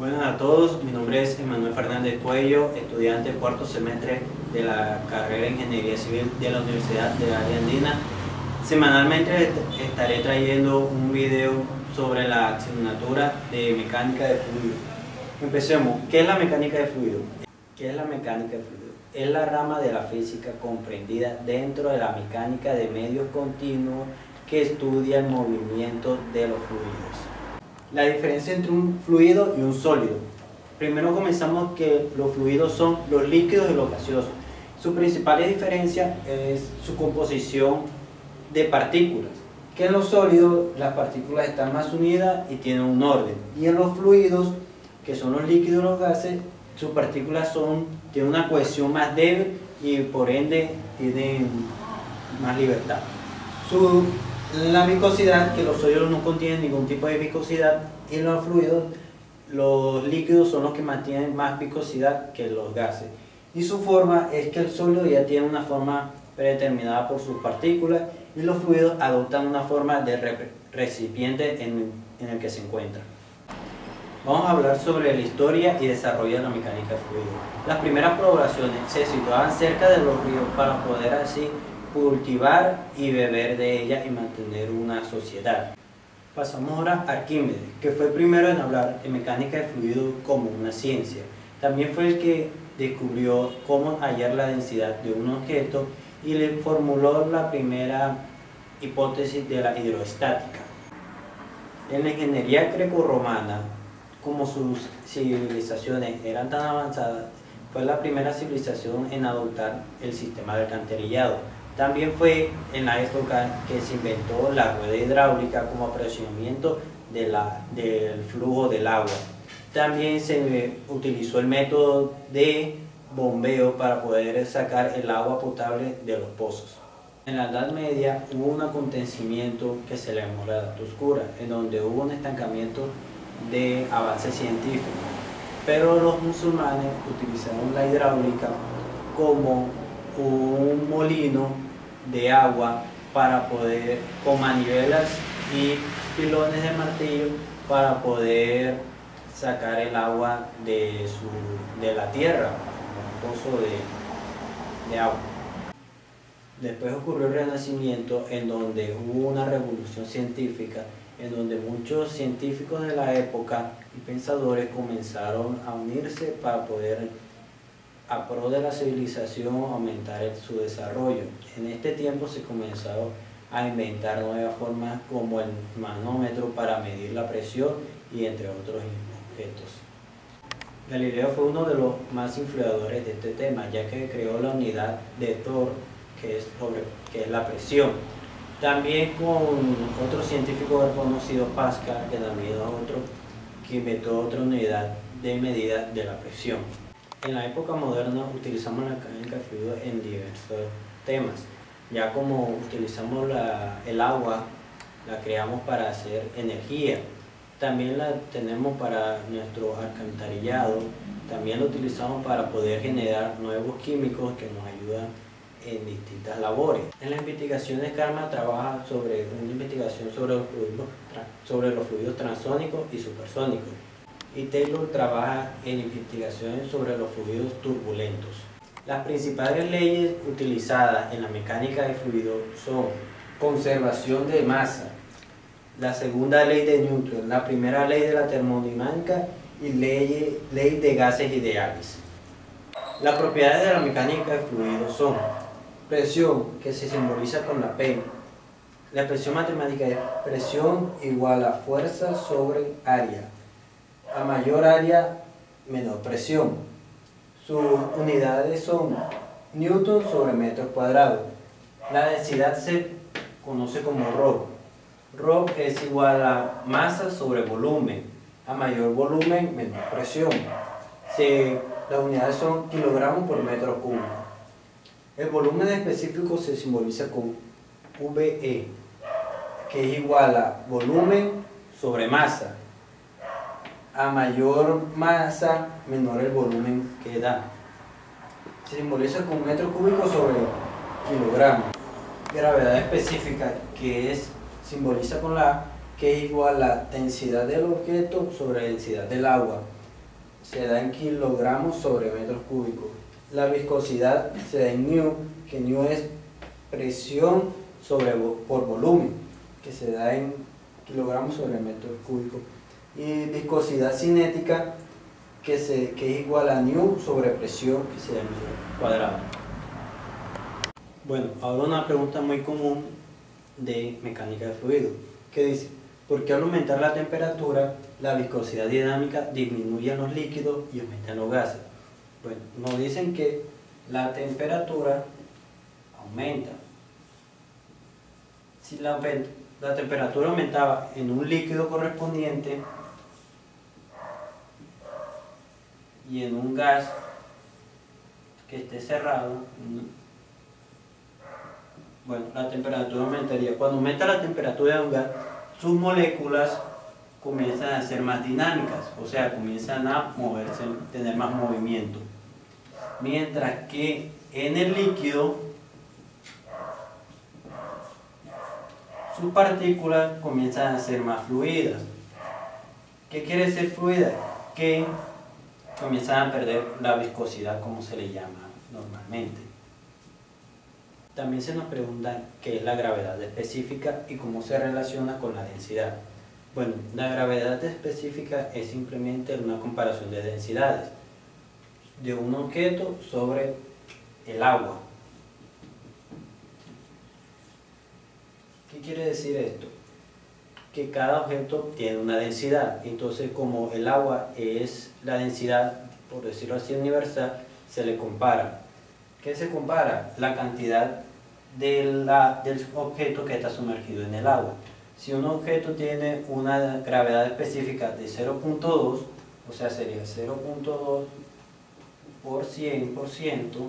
Buenas a todos, mi nombre es Emanuel Fernández Cuello, estudiante cuarto semestre de la carrera de Ingeniería Civil de la Universidad de Área Andina. Semanalmente estaré trayendo un video sobre la asignatura de mecánica de fluido. Empecemos. ¿Qué es la mecánica de fluido? ¿Qué es la mecánica de fluido? Es la rama de la física comprendida dentro de la mecánica de medios continuos que estudia el movimiento de los fluidos. La diferencia entre un fluido y un sólido. Primero comenzamos que los fluidos son los líquidos y los gaseosos. Su principal diferencia es su composición de partículas. Que en los sólidos las partículas están más unidas y tienen un orden. Y en los fluidos, que son los líquidos y los gases, sus partículas tienen una cohesión más débil y por ende tienen más libertad. La viscosidad, que los sólidos no contienen ningún tipo de viscosidad, y en los fluidos, los líquidos son los que mantienen más viscosidad que los gases. Y su forma es que el sólido ya tiene una forma predeterminada por sus partículas y los fluidos adoptan una forma de recipiente en el que se encuentran. Vamos a hablar sobre la historia y desarrollo de la mecánica de fluidos. Las primeras poblaciones se situaban cerca de los ríos para poder así cultivar y beber de ella y mantener una sociedad. Pasamos ahora a Arquímedes, que fue el primero en hablar de mecánica de fluidos como una ciencia. También fue el que descubrió cómo hallar la densidad de un objeto y le formuló la primera hipótesis de la hidrostática. En la ingeniería grecorromana, como sus civilizaciones eran tan avanzadas, fue la primera civilización en adoptar el sistema de alcantarillado. También fue en la época que se inventó la rueda hidráulica como apresuramiento del flujo del agua. También se utilizó el método de bombeo para poder sacar el agua potable de los pozos. En la Edad Media hubo un acontecimiento que se le llamó la Edad Oscura, en donde hubo un estancamiento de avance científico, pero los musulmanes utilizaron la hidráulica como un molino de agua para poder, con manivelas y pilones de martillo, para poder sacar el agua de la tierra, un pozo de agua. Después ocurrió el Renacimiento, en donde hubo una revolución científica, en donde muchos científicos de la época y pensadores comenzaron a unirse para poder, a pro de la civilización, aumentar su desarrollo. En este tiempo se comenzaron a inventar nuevas formas como el manómetro para medir la presión y entre otros objetos. Galileo fue uno de los más influenciadores de este tema, ya que creó la unidad de Thor, que es la presión. También con otro científico reconocido, Pascal, que también es otro que inventó otra unidad de medida de la presión. En la época moderna utilizamos la mecánica de fluidos en diversos temas, ya como utilizamos el agua, la creamos para hacer energía, también la tenemos para nuestro alcantarillado, también lo utilizamos para poder generar nuevos químicos que nos ayudan en distintas labores. En las investigaciones, Karma trabaja sobre una investigación sobre los fluidos transónicos y supersónicos, y Taylor trabaja en investigaciones sobre los fluidos turbulentos. Las principales leyes utilizadas en la mecánica de fluidos son conservación de masa, la segunda ley de Newton, la primera ley de la termodinámica y ley de gases ideales. Las propiedades de la mecánica de fluidos son presión, que se simboliza con la P. La expresión matemática es presión igual a fuerza sobre área. A mayor área, menor presión. Sus unidades son newton sobre metro cuadrado. La densidad se conoce como Rho. Rho es igual a masa sobre volumen. A mayor volumen, menor presión. Las unidades son kilogramos por metro cúbico. El volumen específico se simboliza con VE, que es igual a volumen sobre masa. A mayor masa, menor el volumen que da. Se simboliza con metro cúbico sobre kilogramo. Gravedad específica, que simboliza con la A, que es igual a la densidad del objeto sobre la densidad del agua. se da en kilogramos sobre metros cúbicos. La viscosidad se da en Newton, que Newton es presión por volumen, que se da en kilogramos sobre metros cúbicos. Y viscosidad cinética, que es igual a Newton sobre presión, que se da en metros cuadrados. Bueno, ahora una pregunta muy común de mecánica de fluidos, que dice: ¿por qué al aumentar la temperatura, la viscosidad dinámica disminuye en los líquidos y aumenta en los gases? Bueno, nos dicen que la temperatura aumenta. Si la temperatura aumentaba en un líquido correspondiente y en un gas que esté cerrado, bueno, la temperatura aumentaría. Cuando aumenta la temperatura de un gas, sus moléculas comienzan a ser más dinámicas, o sea, comienzan a moverse, tener más movimiento. Mientras que en el líquido, sus partículas comienzan a ser más fluidas. ¿Qué quiere decir fluida? Que comienzan a perder la viscosidad, como se le llama normalmente. También se nos pregunta qué es la gravedad específica y cómo se relaciona con la densidad. Bueno, la gravedad específica es simplemente una comparación de densidades de un objeto sobre el agua. ¿Qué quiere decir esto? Que cada objeto tiene una densidad. Entonces, como el agua es la densidad, por decirlo así, universal, se le compara. ¿Qué se compara? La cantidad del objeto que está sumergido en el agua. Si un objeto tiene una gravedad específica de 0.2, o sea, sería 0.2 por 100%,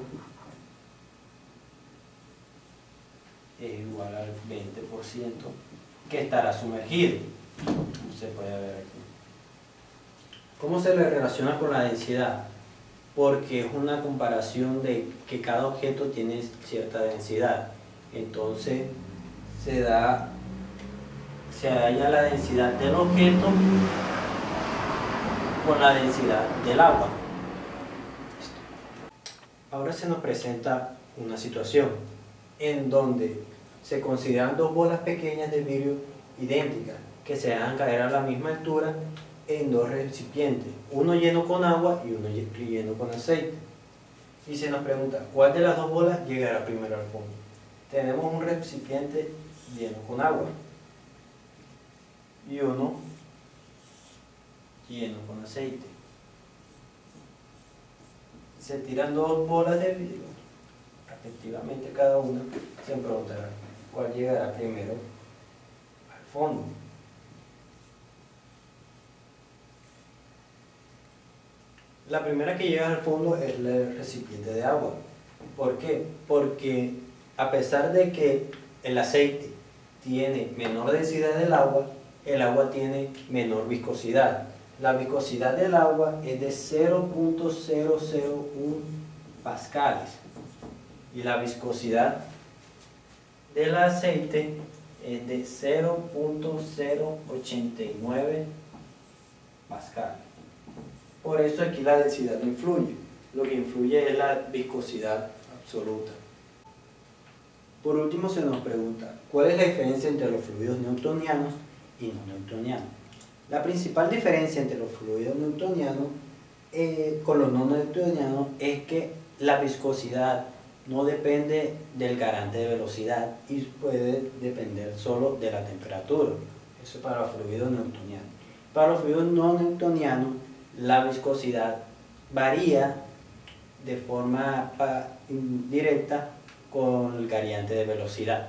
es igual al 20% que estará sumergido. Se puede ver aquí. ¿Cómo se le relaciona con la densidad? Porque es una comparación de que cada objeto tiene cierta densidad. Entonces se halla la densidad del objeto con la densidad del agua. Ahora se nos presenta una situación en donde se consideran dos bolas pequeñas de vidrio idénticas que se hagan caer a la misma altura en dos recipientes, uno lleno con agua y uno lleno con aceite. Y se nos pregunta, ¿cuál de las dos bolas llegará primero al fondo? Tenemos un recipiente lleno con agua y uno lleno con aceite. Se tiran dos bolas de vidrio, respectivamente cada una. Se preguntará, ¿cuál llegará primero al fondo? La primera que llega al fondo es el recipiente de agua. ¿Por qué? Porque a pesar de que el aceite tiene menor densidad del agua, el agua tiene menor viscosidad. La viscosidad del agua es de 0.001 pascales y la viscosidad del aceite es de 0.089 pascales. Por eso aquí la densidad no influye, lo que influye es la viscosidad absoluta. Por último se nos pregunta, ¿cuál es la diferencia entre los fluidos newtonianos y no newtonianos? La principal diferencia entre los fluidos newtonianos con los no newtonianos es que la viscosidad no depende del garante de velocidad y puede depender solo de la temperatura. Eso para los fluidos newtonianos. Para los fluidos no newtonianos, la viscosidad varía de forma indirecta con el gradiente de velocidad.